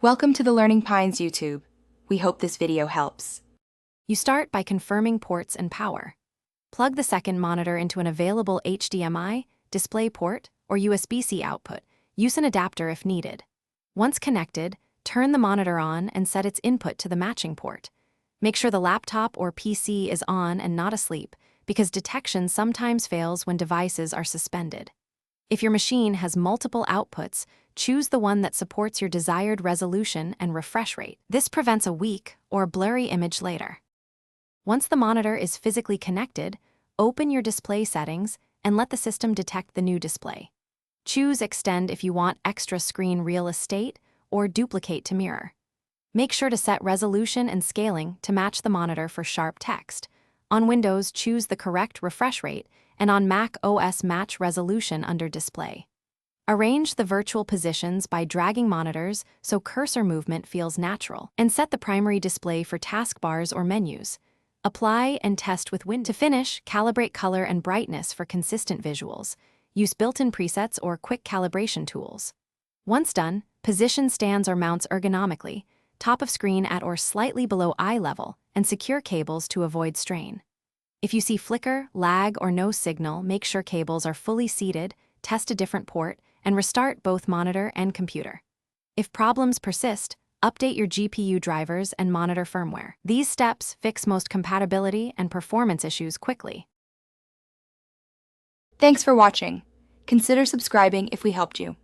Welcome to the Learning Pines YouTube. We hope this video helps. You start by confirming ports and power. Plug the second monitor into an available HDMI, DisplayPort, or USB-C output. Use an adapter if needed. Once connected, turn the monitor on and set its input to the matching port. Make sure the laptop or PC is on and not asleep, because detection sometimes fails when devices are suspended. If your machine has multiple outputs, choose the one that supports your desired resolution and refresh rate. This prevents a weak or blurry image later. Once the monitor is physically connected, open your display settings and let the system detect the new display. Choose Extend if you want extra screen real estate or Duplicate to mirror. Make sure to set resolution and scaling to match the monitor for sharp text. On Windows, choose the correct refresh rate, and on Mac OS, match resolution under Display. Arrange the virtual positions by dragging monitors so cursor movement feels natural, and set the primary display for taskbars or menus. Apply and test with Windows. To finish, calibrate color and brightness for consistent visuals. Use built-in presets or quick calibration tools. Once done, position stands or mounts ergonomically, top of screen at or slightly below eye level, and secure cables to avoid strain. If you see flicker, lag, or no signal, make sure cables are fully seated, test a different port, and restart both monitor and computer. If problems persist, update your GPU drivers and monitor firmware. These steps fix most compatibility and performance issues quickly. Thanks for watching. Consider subscribing if we helped you.